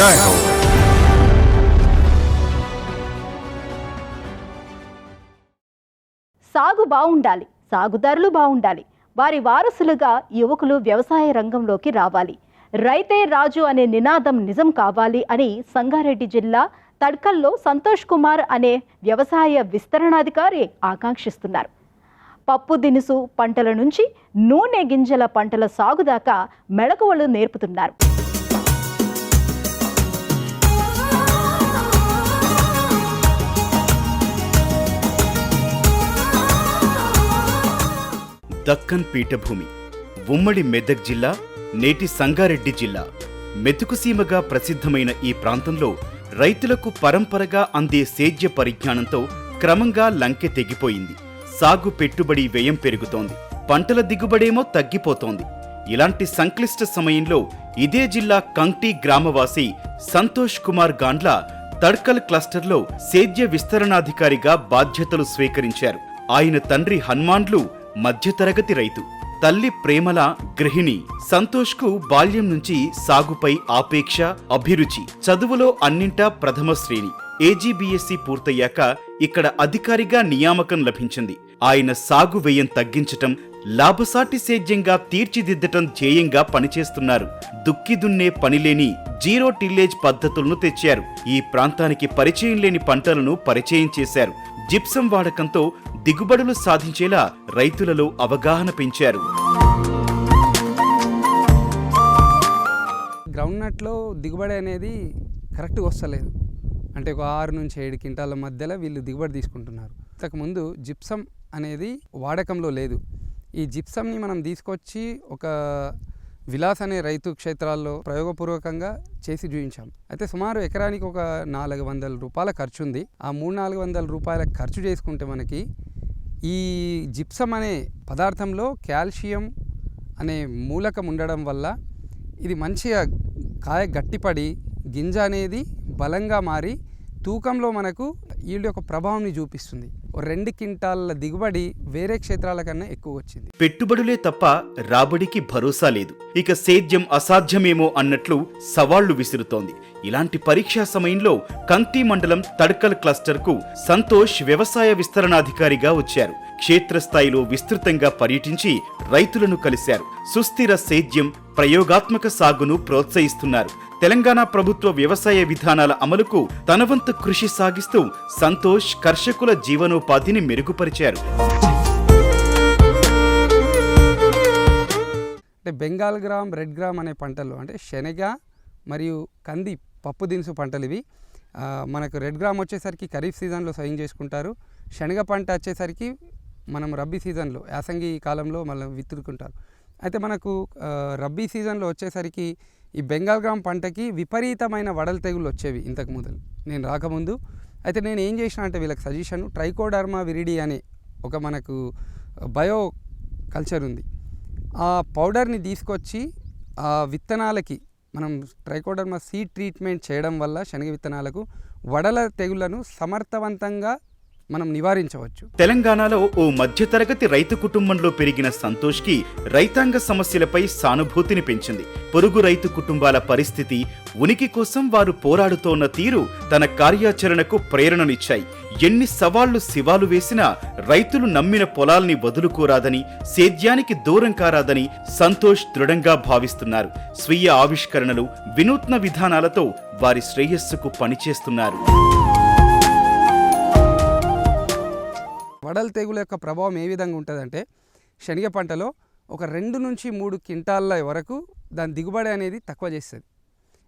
జై హో. సాగు బాగుండాలి, సాగుదారులు బాగుండాలి. వారి వారసులుగా యువకులు వ్యవసాయ రంగంలోకి రావాలి. రైతే రాజు అనే నినాదం నిజం కావాలి అని సంగారెడ్డి జిల్లా తడ్కల్లో సంతోష్ కుమార్ అనే వ్యవసాయ విస్తరణాధికారి ఆకాంక్షిస్తున్నారు. పప్పు దినుసు పంటల నుంచి నూనె గింజల పంటల సాగు దాకా మెళకువలు నేర్పుతున్నారు. దక్కన్ పీఠభూమి, ఉమ్మడి మెదక్ జిల్లా, నేటి సంగారెడ్డి జిల్లా, మెతుకుసీమగా ప్రసిద్ధమైన ఈ ప్రాంతంలో రైతులకు పరంపరగా అందే సేద్య పరిజ్ఞానంతో క్రమంగా లంకె తెగిపోయింది. సాగు పెట్టుబడి వ్యయం పెరుగుతోంది, పంటల దిగుబడేమో తగ్గిపోతోంది. ఇలాంటి సంక్లిష్ట సమయంలో ఇదే జిల్లా కంక్టీ గ్రామవాసి సంతోష్ కుమార్ గాండ్ల తడ్కల్ క్లస్టర్లో సేద్య విస్తరణాధికారిగా బాధ్యతలు స్వీకరించారు. ఆయన తండ్రి హనుమాన్లు మధ్యతరగతి రైతు, తల్లి ప్రేమల గృహిణి. సంతోష్కు బాల్యం నుంచి సాగుపై ఆపేక్ష, అభిరుచి. చదువులో అన్నింటా ప్రథమ శ్రేణి. AGBSC పూర్తయ్యాక ఇక్కడ అధికారిగా నియామకం లభించింది. ఆయన సాగు వ్యయం తగ్గించటం, లాభసాటి సేద్యంగా తీర్చిదిద్దటం ధ్యేయంగా పనిచేస్తున్నారు. దుక్కి దున్నే పనిలేని జీరో టిల్లేజ్ పద్ధతులను తెచ్చారు. ఈ ప్రాంతానికి పరిచయం లేని పంటలను పరిచయం చేశారు. జిప్సం వాడకంతో దిగుబడులు సాధించేలా రైతులలో అవగాహన పెంచారు. గ్రౌండ్ నట్లో దిగుబడి అనేది కరెక్ట్గా వస్తలేదు. అంటే ఒక 6 నుంచి 7 క్వింటాల మధ్యలో వీళ్ళు దిగుబడి తీసుకుంటున్నారు. ఇంతకుముందు జిప్సం అనేది వాడకంలో లేదు. ఈ జిప్సంని మనం తీసుకొచ్చి ఒక విలాస్ అనే రైతు క్షేత్రాల్లో ప్రయోగపూర్వకంగా చేసి చూపించాం. అయితే సుమారు ఎకరానికి ఒక 400 రూపాయల ఖర్చు ఉంది. ఆ 300-400 రూపాయల ఖర్చు చేసుకుంటే మనకి ఈ జిప్సం అనే పదార్థంలో కాల్షియం అనే మూలకం ఉండడం వల్ల ఇది మంచిగా కాయ గట్టిపడి గింజ అనేది బలంగా మారి తూకంలో మనకు ఈల్డ్ యొక్క ప్రభావాన్ని చూపిస్తుంది. 2 క్వింటాల దిగుబడి వేరే క్షేత్రాల కన్నా ఎక్కువ వచ్చింది. పెట్టుబడులే తప్ప రాబడికి భరోసా లేదు. ఇక సేద్యం అసాధ్యమేమో అన్నట్లు సవాళ్లు విసురుతోంది. ఇలాంటి పరీక్షా సమయంలో కంక్టీ మండలం తడ్కల్ క్లస్టర్కు సంతోష్ వ్యవసాయ విస్తరణాధికారిగా వచ్చారు. క్షేత్రస్థాయిలో విస్తృతంగా పర్యటించి రైతులను కలిశారు. సుస్థిర సేద్యం, ప్రయోగాత్మక సాగును ప్రోత్సహిస్తున్నారు. తెలంగాణ ప్రభుత్వ వ్యవసాయ విధానాల అమలుకు తన వంతు కృషి సాగిస్తూ సంతోష్ కర్షకుల జీవనోపాధిని మెరుగుపరిచారు. అంటే బెంగాల్ గ్రామ్, రెడ్ గ్రామ్ అనే పంటలు అంటే శనగ మరియు కంది పప్పు దినుసు పంటలు ఇవి. మనకు రెడ్ గ్రామ్ వచ్చేసరికి ఖరీఫ్ సీజన్లో సాగు చేసుకుంటారు. శనగ పంట వచ్చేసరికి మనం రబ్బీ సీజన్లో యాసంగి కాలంలో మళ్ళీ విత్తుకుంటారు. అయితే మనకు రబ్బీ సీజన్లో వచ్చేసరికి ఈ బెంగాల్ గ్రామ్ పంటకి విపరీతమైన వడల తెగుళ్ళు వచ్చేవి ఇంతకు మొదలు నేను రాకముందు. అయితే నేను ఏం చేసిన అంటే వీళ్ళకి సజెషన్, ట్రైకోడర్మా విరిడి అనే ఒక మనకు బయో కల్చర్ ఉంది. ఆ పౌడర్ని తీసుకొచ్చి ఆ విత్తనాలకి మనం ట్రైకోడర్మా సీడ్ ట్రీట్మెంట్ చేయడం వల్ల శనగ విత్తనాలకు వడల తెగుళ్లను సమర్థవంతంగా మనం నివారించవచ్చు. తెలంగాణలో ఓ మధ్యతరగతి రైతు కుటుంబంలో పెరిగిన సంతోష్కి రైతాంగ సమస్యలపై సానుభూతిని పెంచింది. పొరుగు రైతు కుటుంబాల పరిస్థితి, ఉనికి కోసం వారు పోరాడుతోన్న తీరు తన కార్యాచరణకు ప్రేరణనిచ్చాయి. ఎన్ని సవాళ్లు శివాలు వేసినా రైతులు నమ్మిన పొలాల్ని వదులుకోరాదని, సేద్యానికి దూరం కారాదని సంతోష్ దృఢంగా భావిస్తున్నారు. స్వీయ ఆవిష్కరణలు, వినూత్న విధానాలతో వారి శ్రేయస్సుకు పనిచేస్తున్నారు. వడల తెగుల యొక్క ప్రభావం ఏ విధంగా ఉంటుందంటే శనగ పంటలో ఒక 2 నుంచి 3 క్వింటాల వరకు దాని దిగుబడి అనేది తక్కువ చేస్తుంది.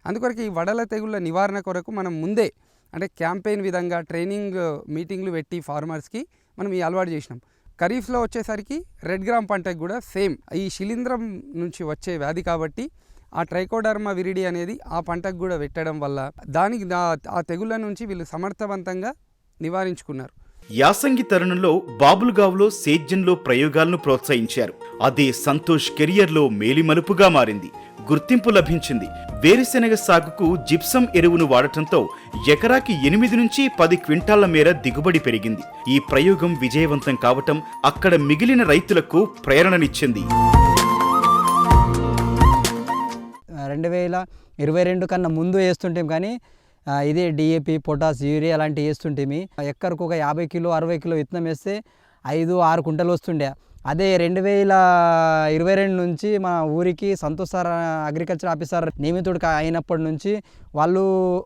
అందుకొరకు ఈ వడల తెగుళ్ళ నివారణ కొరకు మనం ముందే అంటే క్యాంపెయిన్ విధంగా ట్రైనింగ్ మీటింగ్లు పెట్టి ఫార్మర్స్కి మనం ఈ అలవాటు చేసినాం. ఖరీఫ్లో వచ్చేసరికి రెడ్ గ్రామ్ పంటకు కూడా సేమ్ ఈ శిలీంధ్రం నుంచి వచ్చే వ్యాధి కాబట్టి ఆ ట్రైకోడర్మా విరిడి అనేది ఆ పంటకు కూడా పెట్టడం వల్ల దానికి ఆ తెగుళ్ళ నుంచి వీళ్ళు సమర్థవంతంగా నివారించుకున్నారు. యాసంగి తరుణంలో బాబుల్గావ్లో సేద్యంలో ప్రయోగాలను ప్రోత్సహించారు. అదే సంతోష్ కెరియర్లో మేలిమలుపుగా మారింది. గుర్తింపు లభించింది. వేరుశెనగ సాగుకు జిప్సం ఎరువును వాడటంతో ఎకరాకి 8 నుంచి 10 క్వింటాల మేర దిగుబడి పెరిగింది. ఈ ప్రయోగం విజయవంతం కావటం అక్కడ మిగిలిన రైతులకు ప్రేరణనిచ్చింది. 22 కన్నా ముందు వేస్తుంటాం, కానీ ఇదే డిఏపి, పొటాస్, యూరియా అలాంటివి వేస్తుంటేమి ఎక్కడికి ఒక 50 కిలో 60 కిలో విత్తనం వేస్తే 5-6 కుంటలు వస్తుండే. అదే 2022 నుంచి మా ఊరికి సంతోష్ సార్ అగ్రికల్చర్ ఆఫీసర్ నియమితుడు అయినప్పటి నుంచి వాళ్ళు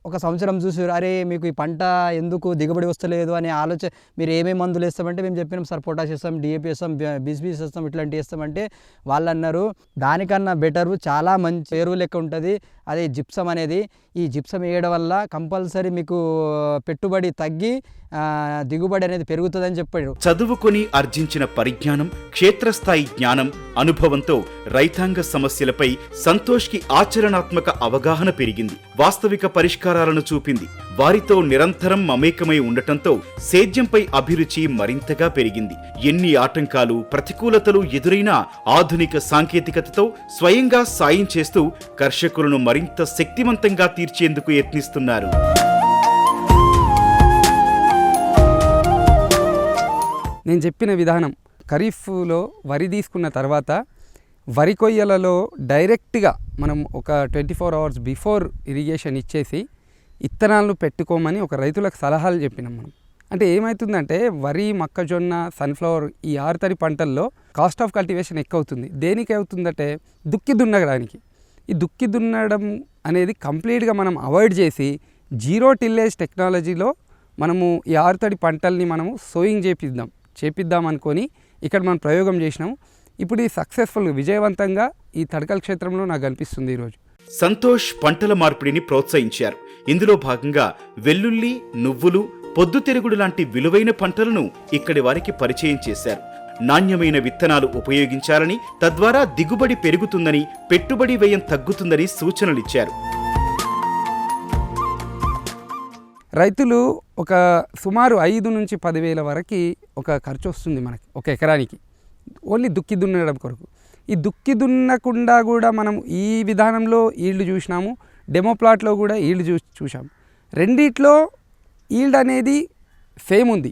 ఒక సంవత్సరం చూసారు, అరే మీకు ఈ పంట ఎందుకు దిగుబడి వస్తలేదు అనే ఆలోచన, మీరు ఏమేమి మందులు వేస్తామంటే మేము చెప్పినాం సార్ పొటాష్ వేస్తాం, డిఏపి వేస్తాం, బీసీబీస్ వేస్తాం, ఇట్లాంటివి వేస్తామంటే వాళ్ళు అన్నారు దానికన్నా బెటరు చాలా మంచి ఎరువు లెక్క ఉంటుంది అదే జిప్సం అనేది. ఈ జిప్సం వేయడం వల్ల కంపల్సరీ మీకు పెట్టుబడి తగ్గి దిగుబడి అనేది పెరుగుతుందని చెప్పాడు. చదువుకొని ఆర్జించిన పరిజ్ఞానం, క్షేత్రస్థాయి జ్ఞానం, అనుభవంతో రైతాంగ సమస్యలపై సంతోష్కి ఆచరణాత్మక అవగాహన పెరిగింది, వాస్తవిక పరిష్కారాలను చూపింది. వారితో నిరంతరం మమేకమై ఉండటంతో సేద్యంపై అభిరుచి మరింతగా పెరిగింది. ఎన్ని ఆటంకాలు, ప్రతికూలతలు ఎదురైనా ఆధునిక సాంకేతికతతో స్వయంగా సాయం చేస్తూ కర్షకులను మరింత శక్తివంతంగా తీర్చేందుకు యత్నిస్తున్నారు. నేను చెప్పిన విధానం ఖరీఫ్లో వరి తీసుకున్న తర్వాత వరి కొయ్యలలో డైరెక్ట్గా మనం ఒక 24 అవర్స్ బిఫోర్ ఇరిగేషన్ ఇచ్చేసి ఇత్తనాలను పెట్టుకోమని ఒక రైతులకు సలహాలు చెప్పినాం మనం. అంటే ఏమవుతుందంటే వరి, మొక్కజొన్న, సన్ఫ్లవర్ ఈ 6 తడి పంటల్లో కాస్ట్ ఆఫ్ కల్టివేషన్ ఎక్కువ అవుతుంది. దేనికి అవుతుందంటే దుక్కి దున్నడానికి. ఈ దుక్కి దున్నడం అనేది కంప్లీట్గా మనం అవాయిడ్ చేసి జీరో టిల్లేజ్ టెక్నాలజీలో మనము ఈ 6 తడి పంటల్ని మనము సోయింగ్ చేపిద్దాం అనుకొని ఇక్కడ మనం ప్రయోగం చేసినాము. ఇప్పుడు ఈ సక్సెస్ఫుల్ విజయవంతంగా ఈ తడకల్ క్షేత్రంలో నాకు అనిపిస్తుంది ఈరోజు. సంతోష్ పంటల మార్పిడిని ప్రోత్సహించారు. ఇందులో భాగంగా వెల్లుల్లి, నువ్వులు, పొద్దుతిరుగుడు లాంటి విలువైన పంటలను ఇక్కడి వారికి పరిచయం చేశారు. నాణ్యమైన విత్తనాలు ఉపయోగించాలని, తద్వారా దిగుబడి పెరుగుతుందని, పెట్టుబడి వ్యయం తగ్గుతుందని సూచనలిచ్చారు. రైతులు ఒక సుమారు 5 నుంచి 10,000 వరకు ఒక ఖర్చు వస్తుంది మనకి ఒక ఎకరానికి, ఓన్లీ దుక్కి దున్నడం కొరకు. ఈ దుక్కి దున్నకుండా కూడా మనం ఈ విధానంలో ఈల్డ్ చూసినాము, డెమో ప్లాట్లో కూడా ఈల్డ్ చూసాము. రెండిట్లో ఈల్డ్ అనేది సేమ్ ఉంది,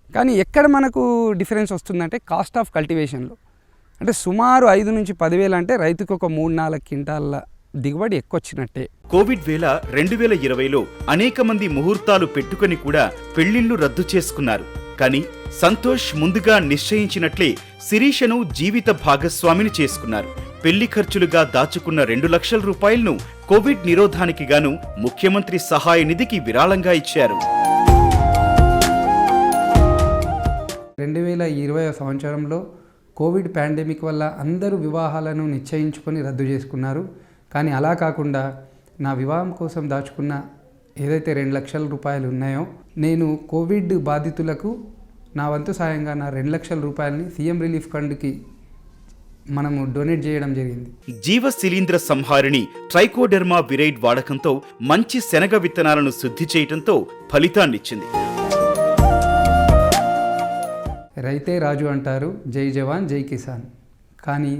కానీ ఎక్కడ మనకు డిఫరెన్స్ వస్తుందంటే కాస్ట్ ఆఫ్ కల్టివేషన్లో. అంటే సుమారు 5 నుంచి 10,000 అంటే రైతుకు ఒక 3-4 క్వింటాల దిగుబడి ఎక్కువ వచ్చినట్టే. కోవిడ్ వేళ 2020లో అనేక మంది ముహూర్తాలు పెట్టుకుని కూడా పెళ్లిళ్లు రద్దు చేసుకున్నారు. కానీ సంతోష్ ముందుగా నిశ్చయించినట్లే శిరీషను జీవిత భాగస్వామిని చేసుకున్నారు. పెళ్లి ఖర్చులుగా దాచుకున్న 2 లక్షల రూపాయలను కోవిడ్ నిరోధానికి గాను ముఖ్యమంత్రి సహాయ నిధికి విరాళంగా ఇచ్చారు. 2020 సంవత్సరంలో కోవిడ్ పాండమిక్ వల్ల అందరూ వివాహాలను నిశ్చయించుకొని రద్దు చేసుకున్నారు. కానీ అలా కాకుండా నా వివాహం కోసం దాచుకున్న ఏదైతే 2 లక్షల రూపాయలు ఉన్నాయో, నేను కోవిడ్ బాధితులకు నా వంతు సాయంగా నా 2 లక్షల రూపాయలని సీఎం రిలీఫ్ ఫండ్కి మనము డొనేట్ చేయడం జరిగింది. జీవ శిలీంద్ర సంహారిణి ట్రైకోడెర్మా విరైడ్ వాడకంతో మంచి శనగ విత్తనాలను శుద్ధి చేయడంతో ఫలితాన్నిచ్చింది. రైతే రాజు అంటారు, జై జవాన్ జై కిసాన్. కానీ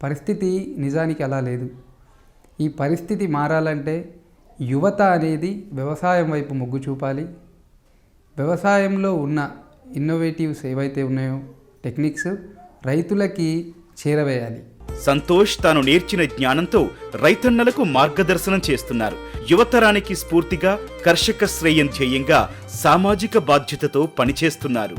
పరిస్థితి నిజానికి అలా లేదు. ఈ పరిస్థితి మారాలంటే యువత అనేది వ్యవసాయం వైపు మొగ్గు చూపాలి. వ్యవసాయంలో ఉన్న ఇన్నోవేటివ్స్ ఏవైతే ఉన్నాయో టెక్నిక్స్ రైతులకి చేరవేయాలి. సంతోష్ తాను నేర్చిన జ్ఞానంతో రైతన్నలకు మార్గదర్శనం చేస్తున్నారు. యువతరానికి స్ఫూర్తిగా, కర్షక శ్రేయం ధ్యేయంగా సామాజిక బాధ్యతతో పనిచేస్తున్నారు.